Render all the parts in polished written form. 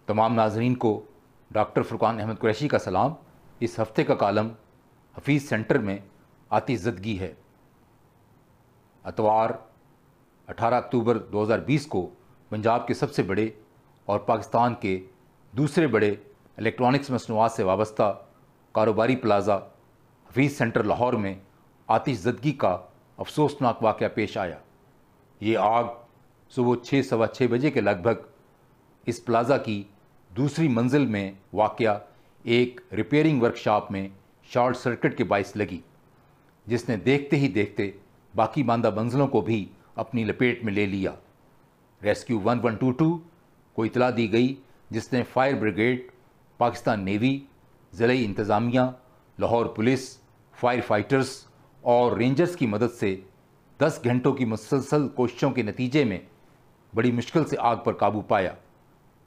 तमाम नाजरीन को डॉक्टर फुरकान अहमद कुरैशी का सलाम। इस हफ्ते का कॉलम हफीज़ सेंटर में आतिशज़दगी है। अतवार 18 अक्टूबर 2020 को पंजाब के सबसे बड़े और पाकिस्तान के दूसरे बड़े इलेक्ट्रॉनिक्स मसनूआत से वाबस्ता कारोबारी प्लाज़ा हफीज़ सेंटर लाहौर में आतिशज़दगी का अफसोसनाक वाक़या पेश आया। ये आग सुबह 6:15 बजे के लगभग इस प्लाज़ा की दूसरी मंजिल में वाक़या एक रिपेयरिंग वर्कशॉप में शॉर्ट सर्किट के बाइस लगी, जिसने देखते ही देखते बाकी मांदा मंजिलों को भी अपनी लपेट में ले लिया। रेस्क्यू 1122 को इतला दी गई, जिसने फायर ब्रिगेड, पाकिस्तान नेवी, ज़िले इंतज़ामिया, लाहौर पुलिस, फायर फाइटर्स और रेंजर्स की मदद से 10 घंटों की मुसलसल कोशिशों के नतीजे में बड़ी मुश्किल से आग पर काबू पाया।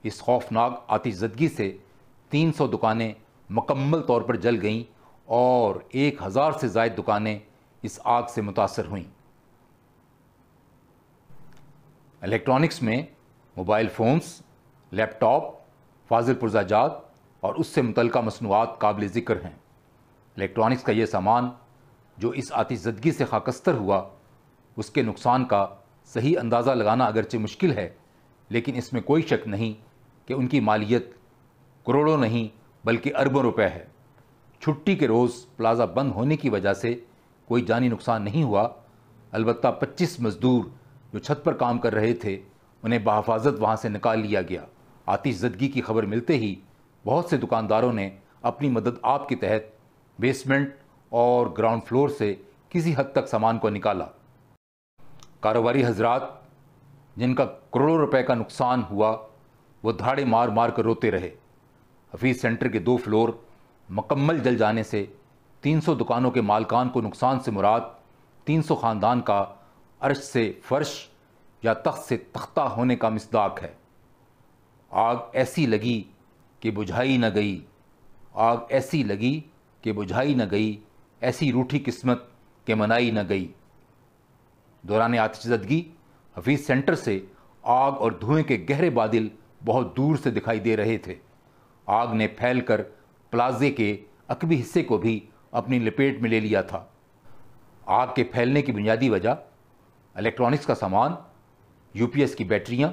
इस खौफनाक आतिशज़दगी से 300 दुकानें मुकम्मल तौर पर जल गईं और 1000 से ज़ायद दुकानें इस आग से मुतासर हुईं। इलेक्ट्रॉनिक्स में मोबाइल फ़ोन्स, लैपटॉप, फाजिल पुर्ज़ाजात और उससे मुतल्लिक़ा मसनूआत काबिल ज़िक्र हैं। इलेक्ट्रॉनिक्स का ये सामान जो इस आतिशज़दगी से खाकस्तर हुआ, उसके नुकसान का सही अंदाज़ा लगाना अगरचे मुश्किल है, लेकिन इसमें कोई शक नहीं कि उनकी मालियत करोड़ों नहीं बल्कि अरबों रुपए है। छुट्टी के रोज़ प्लाज़ा बंद होने की वजह से कोई जानी नुकसान नहीं हुआ। अलबत्ता 25 मज़दूर जो छत पर काम कर रहे थे, उन्हें बहफाजत वहाँ से निकाल लिया गया। आतिशज़दगी की खबर मिलते ही बहुत से दुकानदारों ने अपनी मदद आप के तहत बेसमेंट और ग्राउंड फ्लोर से किसी हद तक सामान को निकाला। कारोबारी हजरात जिनका करोड़ों रुपए का नुकसान हुआ, वो धाड़े मार मार कर रोते रहे। हफीज़ सेंटर के 2 फ्लोर मुकम्मल जल जाने से 300 दुकानों के मालकान को नुकसान से मुराद 300 ख़ानदान का अर्श से फ़र्श या तख्त से तख्ता होने का मिसदाक है। आग ऐसी लगी कि बुझाई न गई, आग ऐसी लगी कि बुझाई न गई, ऐसी रूठी किस्मत के मनाई न गई। दौरान आतिशज़दगी हफीज़ सेंटर से आग और धुएं के गहरे बादल बहुत दूर से दिखाई दे रहे थे। आग ने फैलकर प्लाजे के अकबी हिस्से को भी अपनी लपेट में ले लिया था। आग के फैलने की बुनियादी वजह इलेक्ट्रॉनिक्स का सामान, यूपीएस की बैटरियां,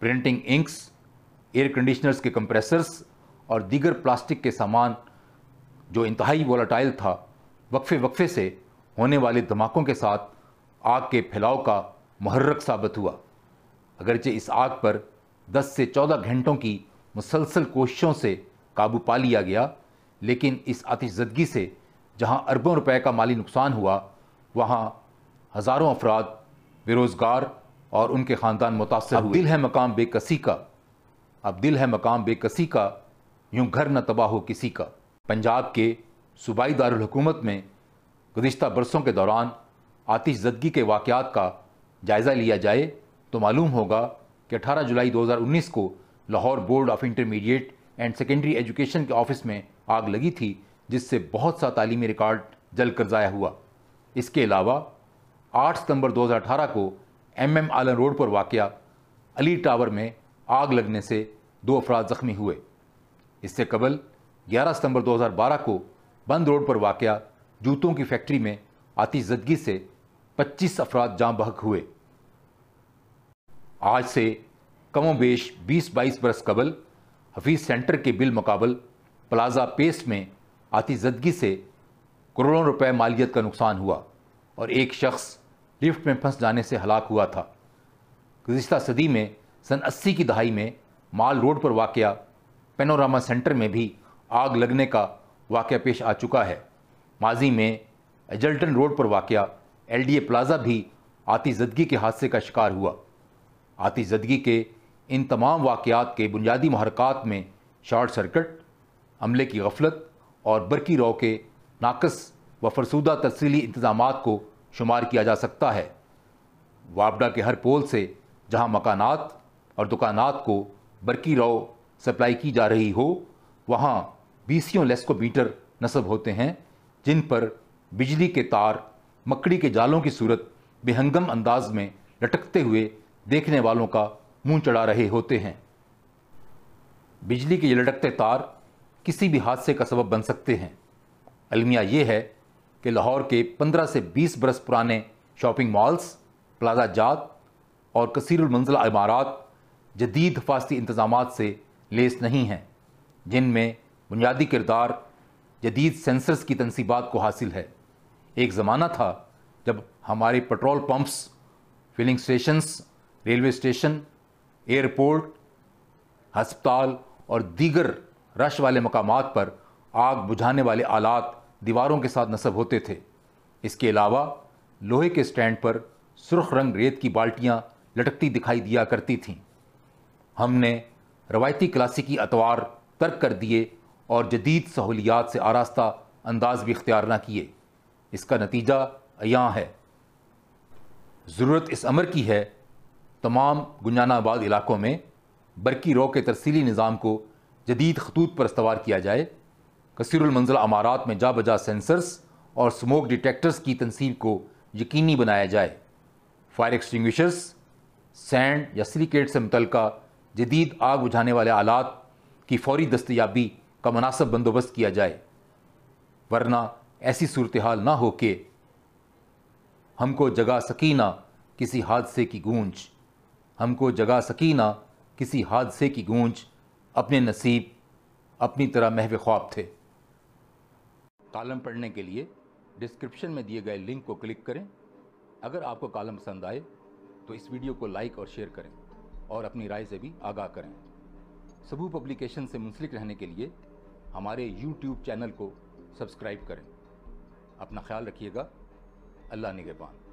प्रिंटिंग इंक्स, एयर कंडीशनर्स के कंप्रेसर्स और दीगर प्लास्टिक के सामान जो इंतहाई वोलाटाइल था, वक्फे वक्फे से होने वाले धमाकों के साथ आग के फैलाव का मुहर्रक साबित हुआ। अगरचे इस आग पर 10 से 14 घंटों की मुसलसल कोशिशों से काबू पा लिया गया, लेकिन इस आतिशज़दगी से जहां अरबों रुपए का माली नुकसान हुआ, वहां हज़ारों अफराद बेरोज़गार और उनके ख़ानदान मुतासर हुए। अब दिल है मकाम बेकसी का, अब दिल है मकाम बेकसी का, यूं घर न तबाह हो किसी का। पंजाब के सूबाई दारुल हुकूमत में गुज़िश्ता बरसों के दौरान आतिशज़दगी के वाक़यात का जायज़ा लिया जाए तो मालूम होगा कि 18 जुलाई 2019 को Lahore board of intermediate and secondary education के ऑफिस में आग लगी थी, जिससे बहुत सा तालीमी रिकॉर्ड जलकर ज़ाया हुआ। इसके अलावा 8 सितंबर 2018 को MM आलन रोड पर वाक़या अली टावर में आग लगने से 2 अफराद ज़ख्मी हुए। इससे कबल 11 सितंबर 2012 को बंद रोड पर वाक़या जूतों की फैक्ट्री में आतिशज़दगी से 25 अफराद जाँ बहक हुए। आज से कमोबेश 20-22 बरस कबल हफीज़ सेंटर के बिल मुकाबल प्लाज़ा पेस्ट में आतिशज़दगी से करोड़ों रुपए मालियत का नुकसान हुआ और एक शख्स लिफ्ट में फंस जाने से हलाक हुआ था। गुज़िश्ता सदी में सन 80 की दहाई में माल रोड पर वाक़या पेनोरामा सेंटर में भी आग लगने का वाक़या पेश आ चुका है। माजी में एजल्टन रोड पर वाक़या LDA प्लाज़ा भी आतिशज़दगी के हादसे का शिकार हुआ। आतिशज़दगी के इन तमाम वाक़यात के बुनियादी महरक़ात में शॉर्ट सर्किट, अमले की गफलत और बरकी रौ के नाक़स व फरसूदा तफसीली इंतज़ामात को शुमार किया जा सकता है। वापडा के हर पोल से जहाँ मकानात और दुकानात को बरकी रौ सप्लाई की जा रही हो, वहाँ 20 लेस्को मीटर नस्ब होते हैं, जिन पर बिजली के तार मकड़ी के जालों की सूरत बेहंगम अंदाज में लटकते हुए देखने वालों का मुंह चढ़ा रहे होते हैं। بجلی کے یہ لٹکتے تار کسی بھی حادثے کا سبب بن سکتے ہیں۔ المیہ یہ ہے کہ لاہور کے 15 سے 20 برس پرانے شاپنگ مالز، پلازا جات اور کثیر المنزلہ عمارات جدید حفاظتی انتظامات سے لیس نہیں ہیں، جن میں بنیادی کردار جدید سینسرز کی تنصیبات کو حاصل ہے۔ ایک زمانہ تھا جب ہمارے petrol pumps, filling stations, railway station, airport, ہسپتال اور دیگر رش والے مقامات پر آگ بجھانے والے آلات دیواروں کے ساتھ نصب ہوتے تھے۔ اس کے علاوہ لوہے کے سٹینڈ پر سرخ رنگ ریت کی بالٹیاں لٹکتی دکھائی دیا کرتی تھیں۔ ہم نے روایتی کلاسیکی اطوار ترک کر دیے اور جدید سہولیات سے آراستہ انداز بھی اختیار نہ کیے۔ اس کا نتیجہ عیاں ہے۔ ضرورت اس امر کی ہے تمام گنجانہ آباد علاقوں میں برقی رو کے ترسیلی نظام کو جدید خطوط پر استوار کیا جائے، کثیر المنزلہ عمارات میں جا بجا سینسرز اور سموک ڈیٹیکٹرز کی تنصیب کو یقینی بنایا جائے، فائر ایکسٹنگوشرز، سینڈ یا سلیکیٹ سے متعلقہ جدید آگ بجھانے والے آلات کی فوری دستیابی کا مناسب بندوبست کیا جائے، ورنہ ایسی صورتحال نہ ہو کہ ہم کو جگہ سکینہ کسی حادثے کی گونج، ہم کو جگہ سکینہ کسی حادثے کی گونج، اپنے نصیب اپنی طرح محو خواب تھے۔ کالم پڑھنے کے لیے ڈسکرپشن میں دیے گئے لنک کو کلک کریں۔ اگر آپ کو کالم پسند آئے تو اس ویڈیو کو لائک اور شیئر کریں اور اپنی رائے سے بھی آگاہ کریں۔ سبو پبلیکیشن سے منسلک رہنے کے لیے ہمارے یوٹیوب چینل کو سبسکرائب کریں۔ اپنا خیال رکھیے گا۔ اللہ نگہبان۔